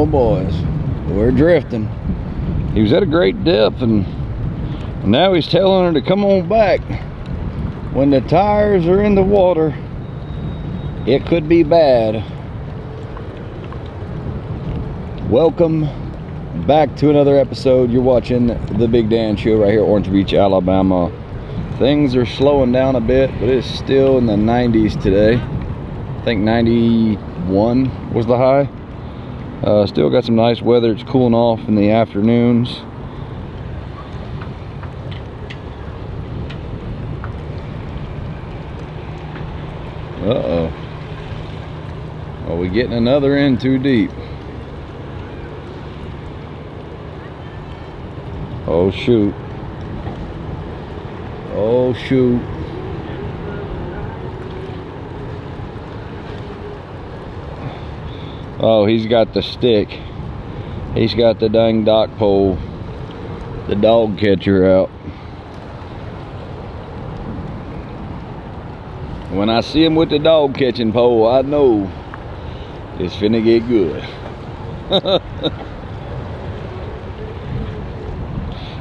Oh boys, we're drifting. He was at a great depth, and now he's telling her to come on back. When the tires are in the water, it could be bad. Welcome back to another episode. You're watching the Big Dan Show right here, Orange Beach, Alabama. Things are slowing down a bit, but it's still in the 90s today. I think 91 was the high. Still got some nice weather. It's cooling off in the afternoons. Uh-oh. Are we getting another in too deep? Oh shoot. Oh shoot. Oh, he's got the stick. He's got the dang dock pole, the dog catcher out. When I see him with the dog catching pole, I know it's finna get good.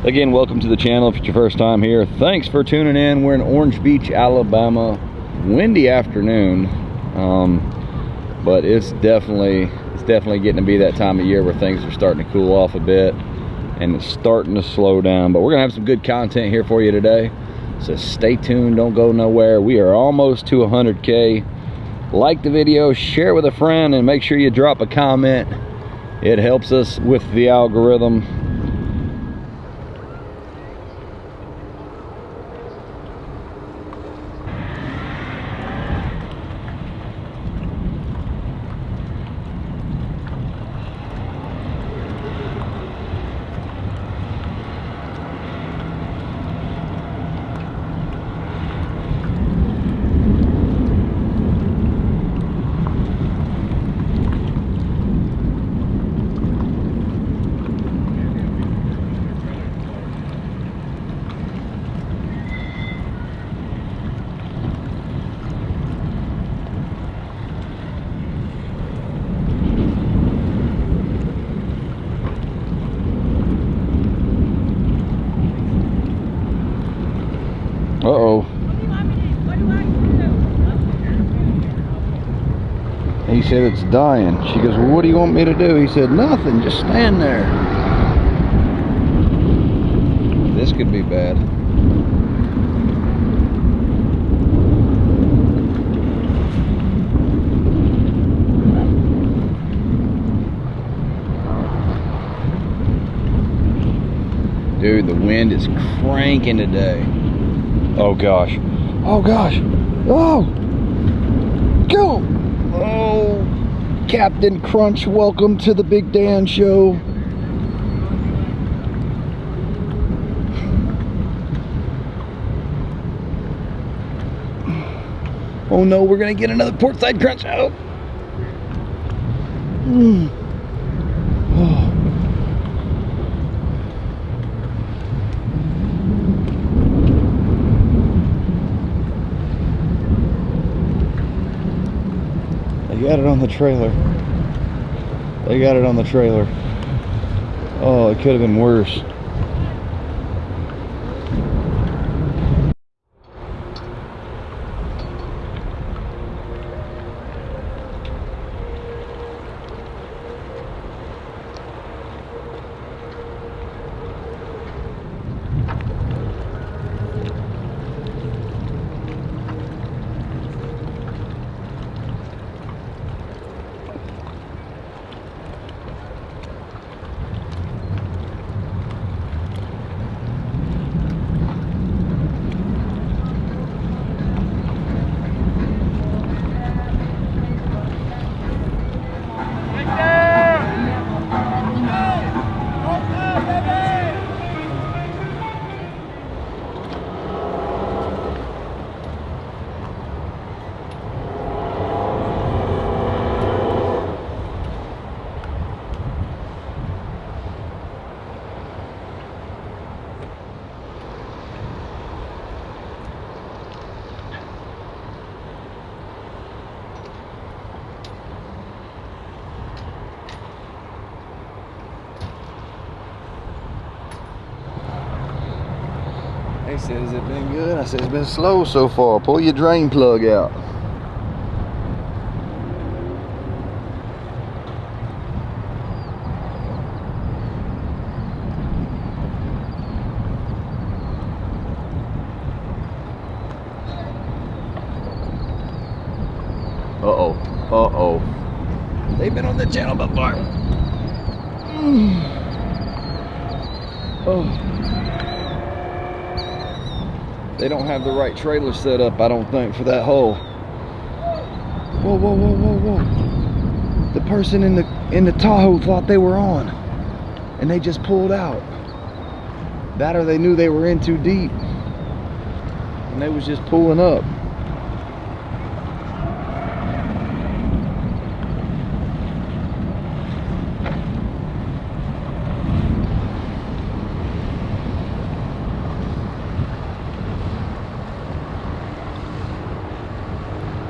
Again, welcome to the channel if it's your first time here. Thanks for tuning in. We're in Orange Beach, Alabama. Windy afternoon, but it's definitely getting to be that time of year where things are starting to cool off a bit and it's starting to slow down. But we're gonna have some good content here for you today, so stay tuned, don't go nowhere. We are almost to 100K. Like the video, share it with a friend, and make sure you drop a comment. It helps us with the algorithm. Uh-oh. He said it's dying. She goes, well, what do you want me to do? He said, nothing, just stand there. This could be bad. Dude, the wind is cranking today. Oh gosh. Oh gosh. Oh! Go! Oh! Captain Crunch, welcome to the Big Dan Show. Oh no, we're gonna get another portside crunch out. Oh. They got it on the trailer. They got it on the trailer. Oh, it could have been worse. He said, has it been good? I said, it's been slow so far. Pull your drain plug out. Uh-oh. Uh-oh. They've been on the channel before. Oh. They don't have the right trailer set up, I don't think, for that hole. Whoa, whoa, whoa, whoa, whoa. The person in the Tahoe thought they were on, and they just pulled out. That or they knew they were in too deep, and they was just pulling up.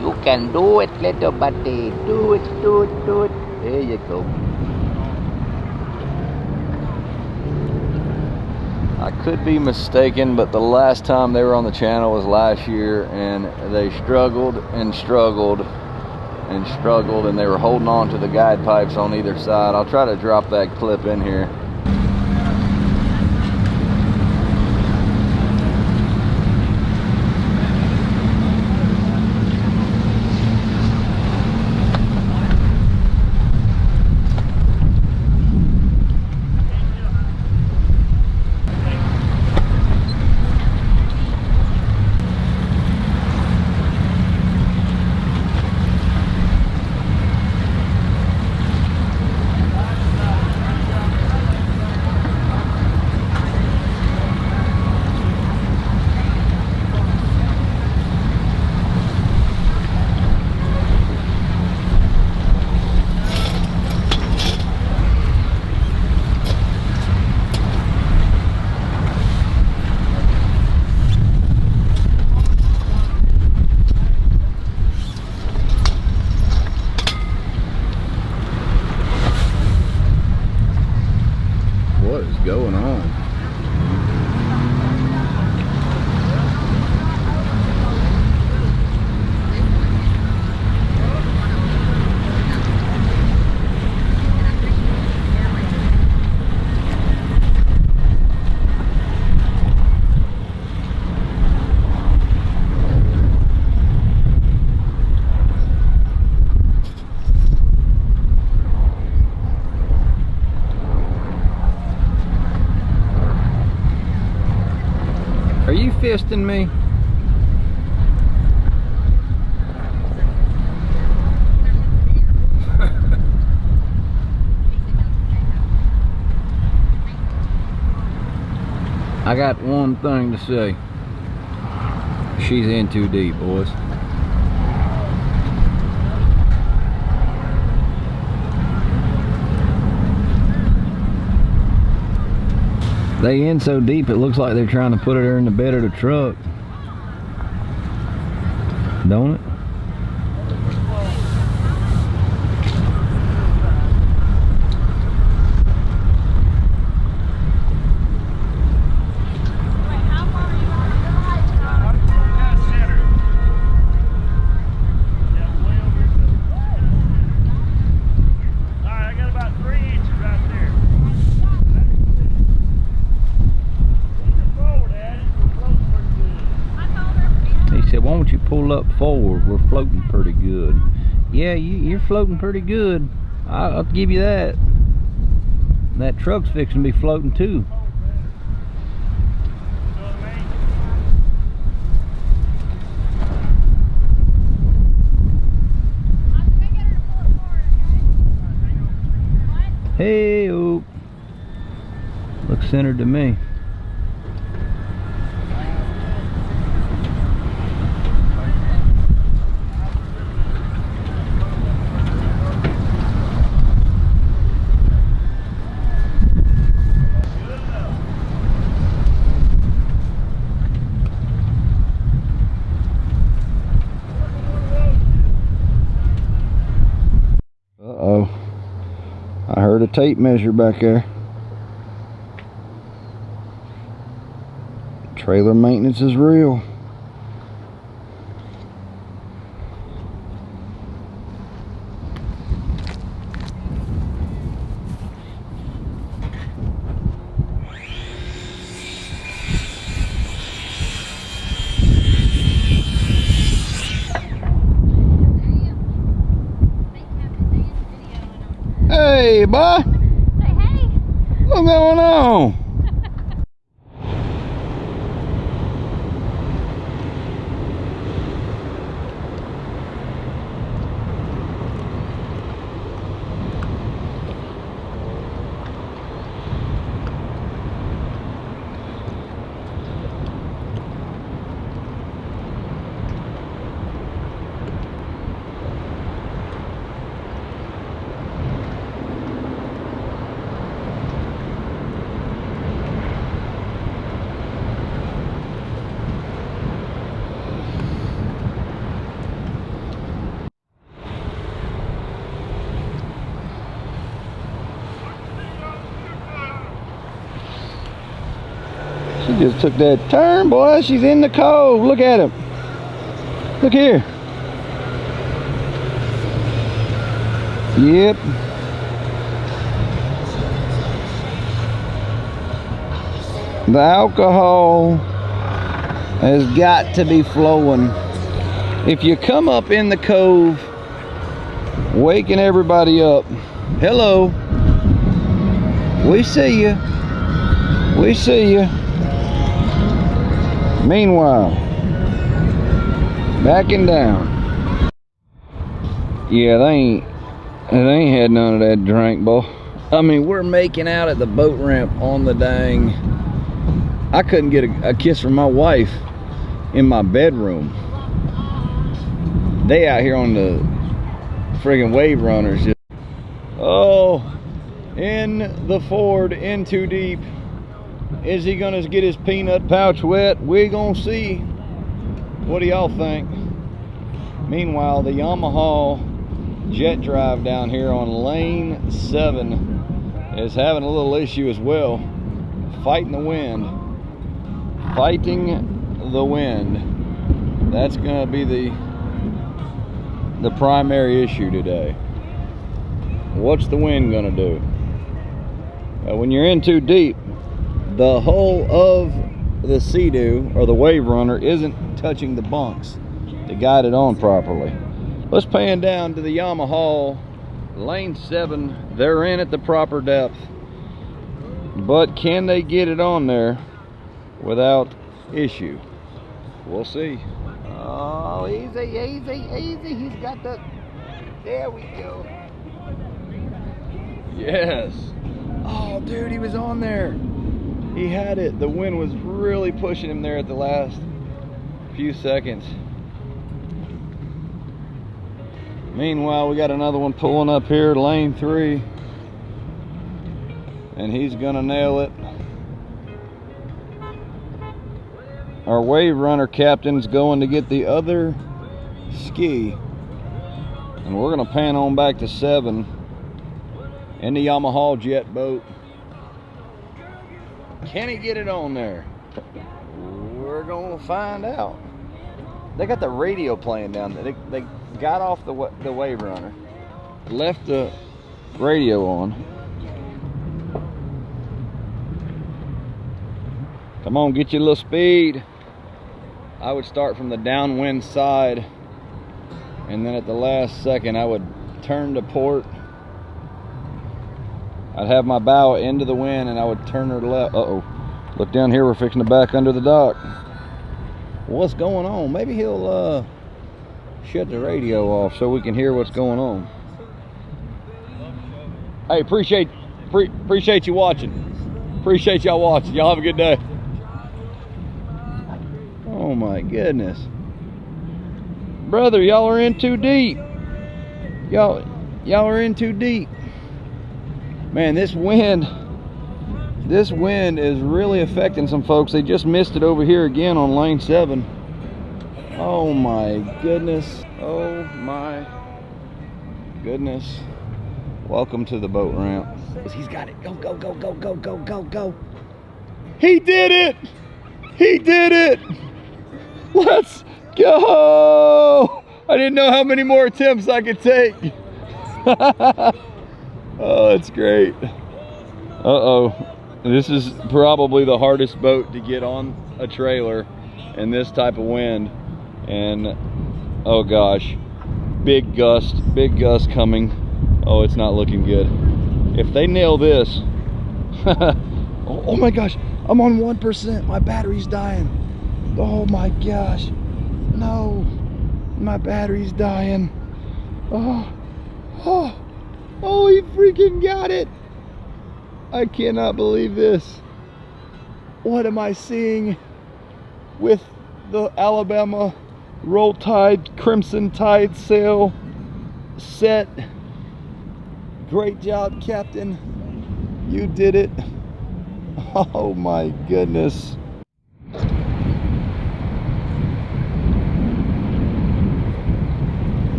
You can do it, little buddy. Do it, do it, do it. There you go. I could be mistaken, but the last time they were on the channel was last year, and they struggled and struggled and struggled, and they were holding on to the guide pipes on either side. I'll try to drop that clip in here. What is going on? Are you fisting me? I got one thing to say. She's in too deep, boys. They in so deep it looks like they're trying to put her in the bed of the truck. Don't it? Why don't you pull up forward? We're floating pretty good. Yeah, you're floating pretty good. I'll give you that. That truck's fixing to be floating too. Hey, oh, looks centered to me. Uh-oh. I heard a tape measure back there. Trailer maintenance is real. Hey, boy. Say hey. What's going on? She just took that turn, boy. She's in the cove. Look at him. Look here. Yep. The alcohol has got to be flowing. If you come up in the cove, waking everybody up. Hello. We see you. We see you. Meanwhile, backing down. Yeah, they ain't had none of that drink, boy. I mean, we're making out at the boat ramp on the dang. I couldn't get a kiss from my wife in my bedroom. They out here on the friggin' wave runners. Just, oh, in the Ford, in too deep. Is he gonna get his peanut pouch wet? We're gonna see. What do y'all think? Meanwhile, the Yamaha jet drive down here on lane 7 is having a little issue as well. Fighting the wind. Fighting the wind. That's gonna be the primary issue today. What's the wind gonna do? When you're in too deep, the hull of the Sea-Doo or the wave runner isn't touching the bunks to guide it on properly. Let's pan down to the Yamaha lane 7. They're in at the proper depth, but can they get it on there without issue? We'll see. Oh, easy, easy, easy. He's got the... There we go. Yes. Oh, dude, he was on there. He had it. The wind was really pushing him there at the last few seconds. Meanwhile, we got another one pulling up here, lane 3. And he's gonna nail it. Our wave runner captain's going to get the other ski. And we're gonna pan on back to 7 in the Yamaha jet boat. Can he get it on there? We're gonna find out. They got the radio playing down there. They got off the wave runner, left the radio on. Come on, get your little speed. I would start from the downwind side, and then at the last second I would turn to port. I'd have my bow into the wind and I would turn her left. Uh-oh. Look down here, we're fixing to back under the dock. What's going on? Maybe he'll shut the radio off so we can hear what's going on. Hey, appreciate you watching. Appreciate y'all watching. Y'all have a good day. Oh my goodness. Brother, y'all are in too deep. Y'all are in too deep. Man, this wind is really affecting some folks. They just missed it over here again on lane 7. Oh my goodness. Oh my goodness. Welcome to the boat ramp. He's got it. Go, go, go, go, go, go, go, go. He did it! He did it! Let's go! I didn't know how many more attempts I could take. Oh, that's great. Uh-oh. This is probably the hardest boat to get on a trailer in this type of wind. And, oh gosh, big gust coming. Oh, it's not looking good. If they nail this, oh my gosh, I'm on 1%. My battery's dying. Oh my gosh. No, my battery's dying. Oh, he freaking got it. I cannot believe this. What am I seeing with the Alabama Roll Tide Crimson Tide sail set? Great job, Captain. You did it. Oh my goodness.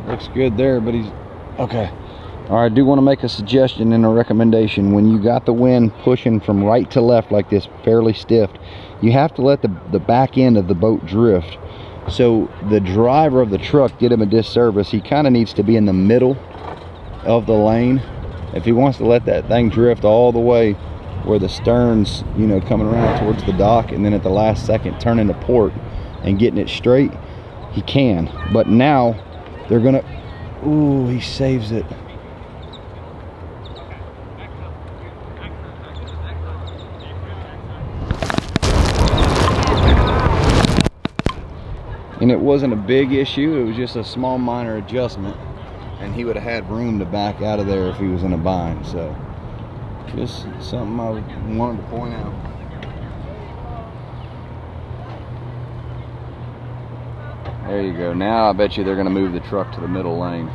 Looks good there, but he's okay. All right, I do want to make a suggestion and a recommendation. When you got the wind pushing from right to left like this, fairly stiff, you have to let the back end of the boat drift. So the driver of the truck did him a disservice. He kind of needs to be in the middle of the lane. If he wants to let that thing drift all the way where the stern's, you know, coming around towards the dock, and then at the last second turn into port and getting it straight, he can. But now they're gonna, ooh, he saves it. And it wasn't a big issue, it was just a small minor adjustment, and he would have had room to back out of there if he was in a bind. So just something I wanted to point out. There you go. Now I bet you they're going to move the truck to the middle lane.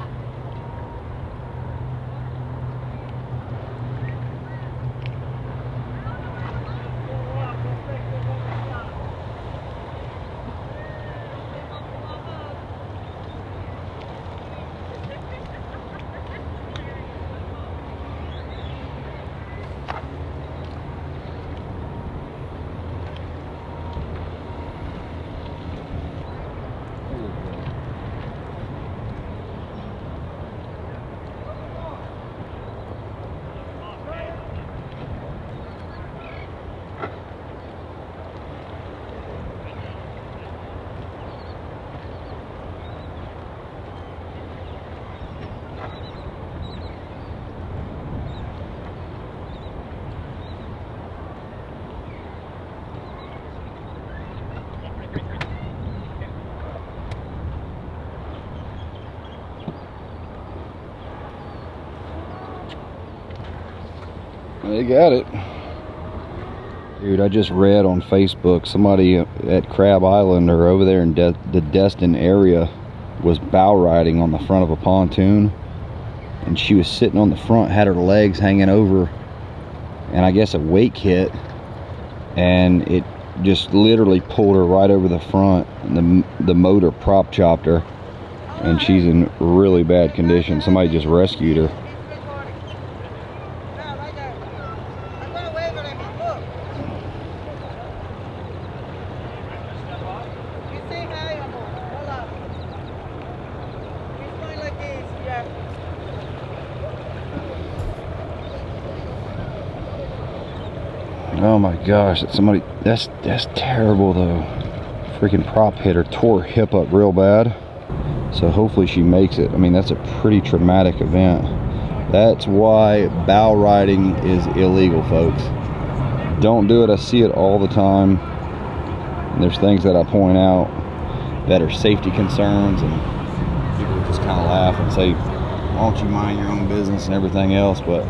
They got it. Dude, I just read on Facebook somebody at Crab Island or over there in the Destin area was bow riding on the front of a pontoon, and she was sitting on the front, had her legs hanging over, and I guess a wake hit, and it just literally pulled her right over the front, and the motor prop chopped her, and she's in really bad condition. Somebody just rescued her. Oh my gosh, that's terrible though. Freaking prop hit her, tore her hip up real bad. So hopefully she makes it. I mean, that's a pretty traumatic event. That's why bow riding is illegal, folks. Don't do it. I see it all the time. And there's things that I point out. better safety concerns, and people would just kind of laugh and say, why don't you mind your own business and everything else. But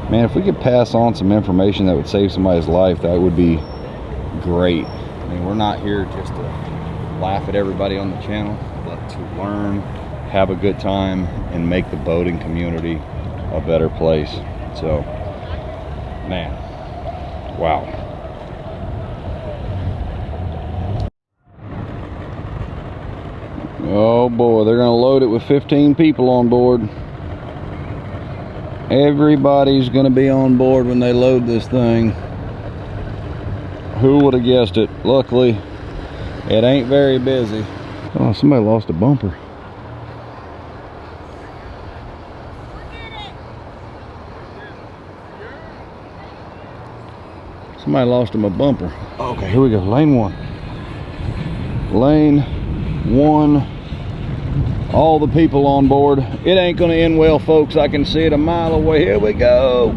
man, if we could pass on some information that would save somebody's life, that would be great. I mean, we're not here just to laugh at everybody on the channel, but to learn, have a good time, and make the boating community a better place. So, man, wow. Oh boy, they're gonna load it with 15 people on board. Everybody's gonna be on board when they load this thing. Who would have guessed it? Luckily, it ain't very busy. Oh, somebody lost a bumper. Somebody lost him a bumper. Okay, here we go. Lane 1. Lane 1. All the people on board. It ain't gonna end well, folks. I can see it a mile away. Here we go.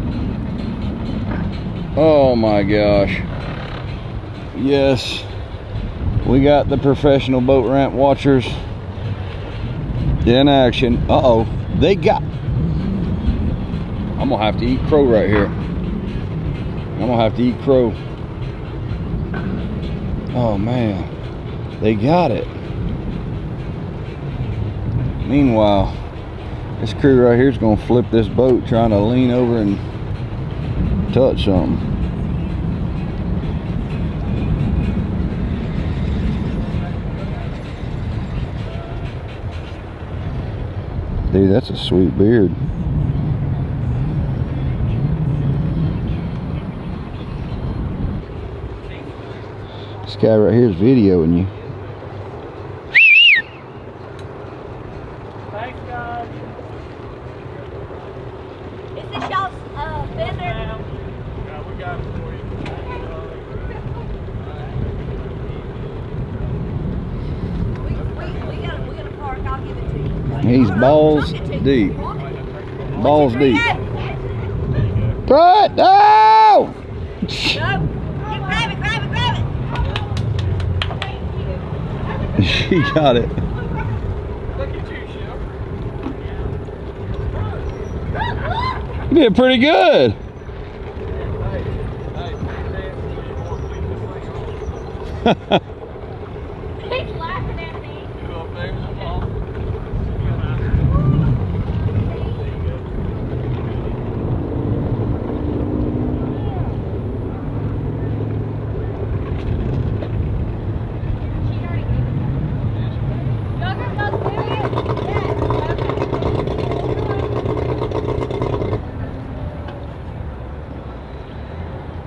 Oh my gosh. Yes, we got the professional boat ramp watchers in action. Uh-oh, they got... I'm gonna have to eat crow right here. I'm gonna have to eat crow. Oh man, they got it. Meanwhile, this crew right here is gonna flip this boat trying to lean over and touch something. Dude, that's a sweet beard. This guy right here is videoing you. Thanks, guys. Is this y'all's vendor? Yeah, we got it for you. We got a park. I'll give it to you. He's balls deep. Balls deep. Throw it! No! Grab it, grab it, grab it. She got it. Look at you, Shep. You did pretty good. He's laughing at me.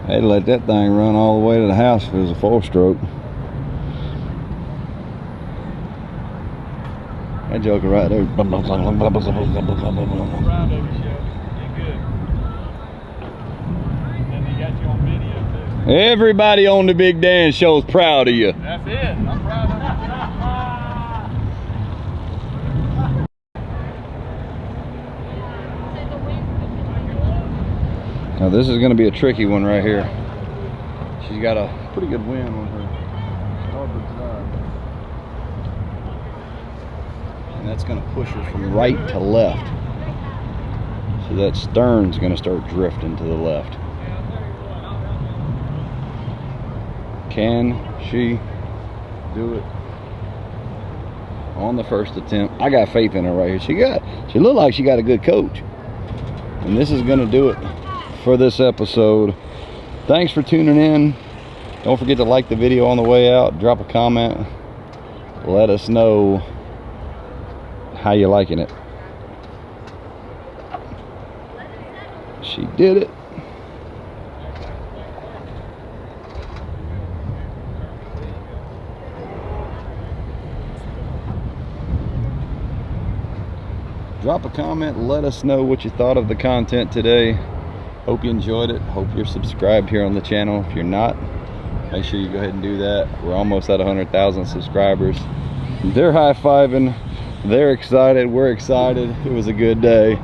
They'd let that thing run all the way to the house if it was a 4-stroke. That joker right there. Everybody on the Big Dan show is proud of you. That's it. I'm proud of you. Now this is going to be a tricky one right here. She's got a pretty good wind on her starboard side. And that's going to push her from right to left. So that stern's going to start drifting to the left. Can she do it on the first attempt? I got faith in her right here. She looked like she got a good coach. And this is going to do it for this episode. Thanks for tuning in. Don't forget to like the video on the way out. Drop a comment. Let us know how you liking it. She did it. Drop a comment. Let us know what you thought of the content today. Hope you enjoyed it. Hope you're subscribed here on the channel. If you're not, make sure you go ahead and do that. We're almost at 100,000 subscribers. They're high-fiving. They're excited. We're excited. It was a good day.